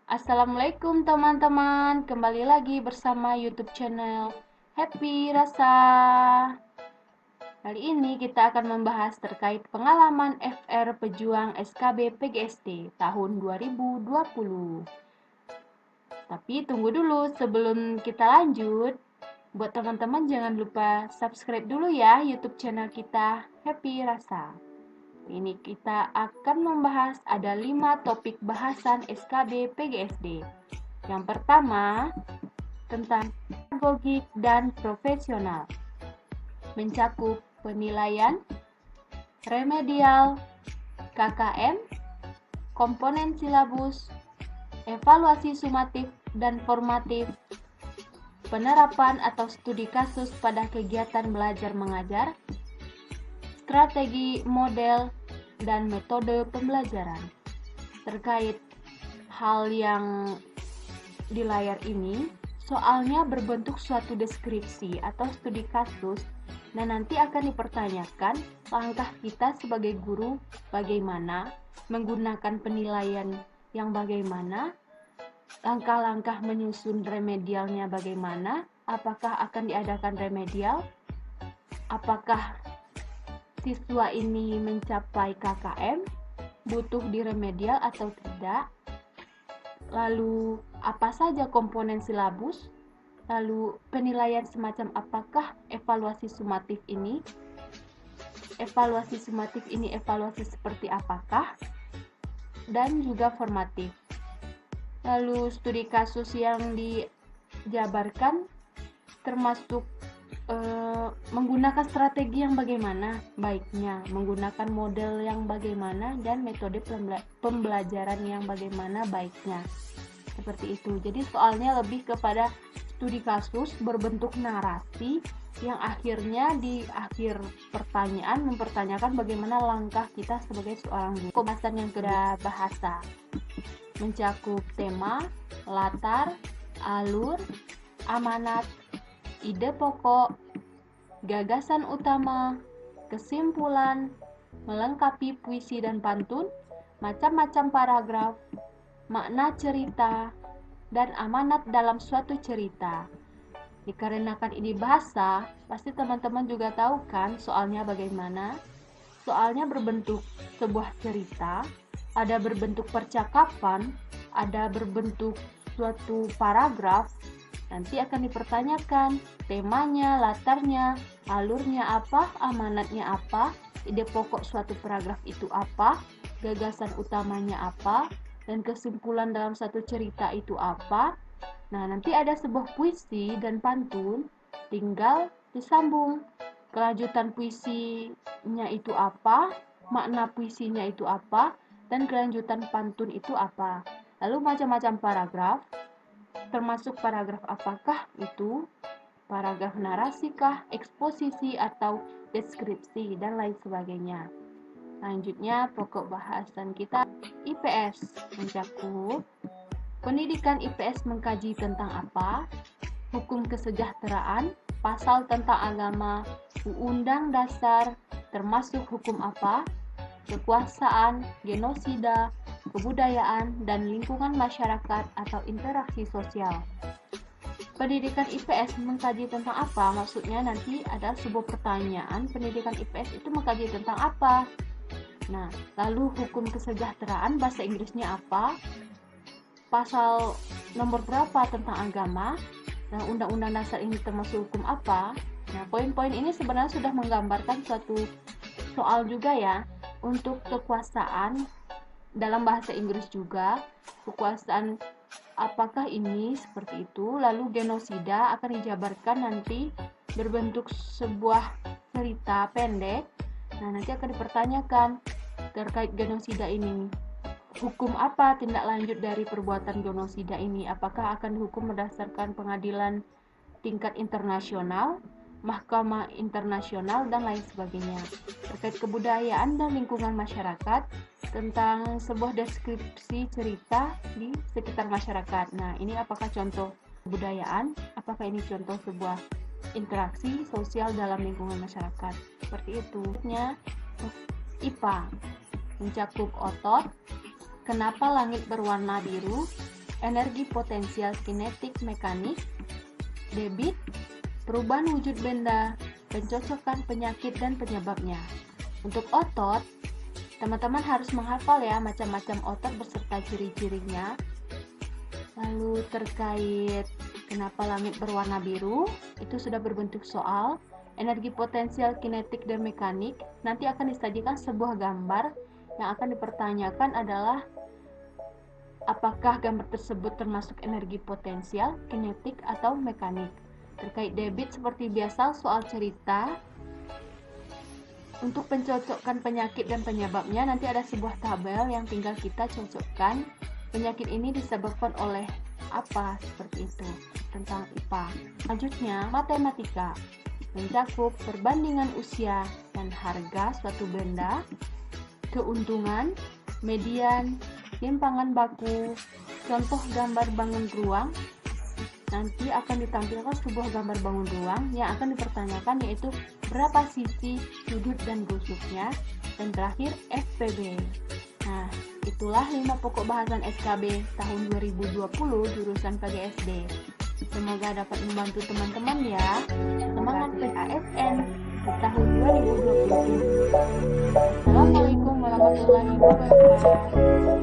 Assalamualaikum teman-teman, kembali lagi bersama YouTube channel Happy Rasa. Kali ini kita akan membahas terkait pengalaman FR Pejuang SKB PGSD tahun 2020. Tapi tunggu dulu, sebelum kita lanjut, buat teman-teman jangan lupa subscribe dulu ya YouTube channel kita Happy Rasa. Ini kita akan membahas ada 5 topik bahasan SKB PGSD. Yang pertama, tentang pedagogik dan profesional. Mencakup penilaian, remedial, KKM, komponen silabus, evaluasi sumatif dan formatif, penerapan atau studi kasus pada kegiatan belajar mengajar, strategi, model, dan metode pembelajaran. Terkait hal yang di layar ini, soalnya berbentuk suatu deskripsi atau studi kasus, dan nanti akan dipertanyakan langkah kita sebagai guru bagaimana, menggunakan penilaian yang bagaimana, langkah-langkah menyusun remedialnya bagaimana, apakah akan diadakan remedial, apakah siswa ini mencapai KKM, butuh diremedial atau tidak, lalu apa saja komponen silabus, lalu penilaian semacam apakah evaluasi sumatif ini evaluasi seperti apakah, dan juga formatif. Lalu studi kasus yang dijabarkan termasuk menggunakan strategi yang bagaimana baiknya, menggunakan model yang bagaimana, dan metode pembelajaran yang bagaimana baiknya. Seperti itu. Jadi soalnya lebih kepada studi kasus berbentuk narasi yang akhirnya di akhir pertanyaan mempertanyakan bagaimana langkah kita sebagai seorang guru. Pembahasan yang kedua, bahasa. Mencakup tema, latar, alur, amanat, ide pokok, gagasan utama, kesimpulan, melengkapi puisi dan pantun, macam-macam paragraf, makna cerita, dan amanat dalam suatu cerita. Dikarenakan ini bahasa, pasti teman-teman juga tahu kan soalnya bagaimana? Soalnya berbentuk sebuah cerita, ada berbentuk percakapan, ada berbentuk suatu paragraf. Nanti akan dipertanyakan temanya, latarnya, alurnya apa, amanatnya apa, ide pokok suatu paragraf itu apa, gagasan utamanya apa, dan kesimpulan dalam satu cerita itu apa. Nah, nanti ada sebuah puisi dan pantun, tinggal disambung. Kelanjutan puisinya itu apa, makna puisinya itu apa, dan kelanjutan pantun itu apa. Lalu macam-macam paragraf, termasuk paragraf apakah itu, paragraf narasikah, eksposisi atau deskripsi, dan lain sebagainya. Selanjutnya, pokok bahasan kita IPS mencakup pendidikan. IPS mengkaji tentang apa, hukum kesejahteraan, pasal tentang agama, undang dasar, termasuk hukum apa, kekuasaan, genosida, kebudayaan, dan lingkungan masyarakat atau interaksi sosial. Pendidikan IPS mengkaji tentang apa? Maksudnya nanti ada sebuah pertanyaan, pendidikan IPS itu mengkaji tentang apa? Nah, lalu hukum kesejahteraan bahasa Inggrisnya apa? Pasal nomor berapa tentang agama? Nah, undang-undang dasar ini termasuk hukum apa? Nah, poin-poin ini sebenarnya sudah menggambarkan suatu soal juga ya. Untuk kekuasaan dalam bahasa Inggris juga, kekuasaan apakah ini seperti itu. Lalu genosida akan dijabarkan nanti berbentuk sebuah cerita pendek. Nah, nanti akan dipertanyakan terkait genosida ini, hukum apa tindak lanjut dari perbuatan genosida ini, apakah akan dihukum berdasarkan pengadilan tingkat internasional, mahkamah internasional, dan lain sebagainya. Terkait kebudayaan dan lingkungan masyarakat, tentang sebuah deskripsi cerita di sekitar masyarakat. Nah, ini apakah contoh kebudayaan, apakah ini contoh sebuah interaksi sosial dalam lingkungan masyarakat. Seperti itu. IPA mencakup otot, kenapa langit berwarna biru, energi potensial kinetik mekanik, debit, perubahan wujud benda, pencocokan penyakit dan penyebabnya. Untuk otot, teman-teman harus menghafal ya macam-macam otot beserta ciri-cirinya. Lalu terkait kenapa langit berwarna biru, itu sudah berbentuk soal. Energi potensial kinetik dan mekanik, nanti akan disajikan sebuah gambar yang akan dipertanyakan adalah apakah gambar tersebut termasuk energi potensial, kinetik, atau mekanik. Terkait debit seperti biasa soal cerita. Untuk pencocokkan penyakit dan penyebabnya, nanti ada sebuah tabel yang tinggal kita cocokkan. Penyakit ini disebabkan oleh apa, seperti itu, tentang IPA. Selanjutnya, matematika. Mencakup perbandingan usia dan harga suatu benda, keuntungan, median, timpangan baku, contoh gambar bangun ruang. Nanti akan ditampilkan sebuah gambar bangun ruang yang akan dipertanyakan, yaitu berapa sisi, sudut, dan rusuknya, dan terakhir FPB. Nah, itulah 5 pokok bahasan SKB tahun 2020 jurusan PGSD. Semoga dapat membantu teman-teman ya. Semangat PASN di tahun 2020. Assalamualaikum warahmatullahi wabarakatuh.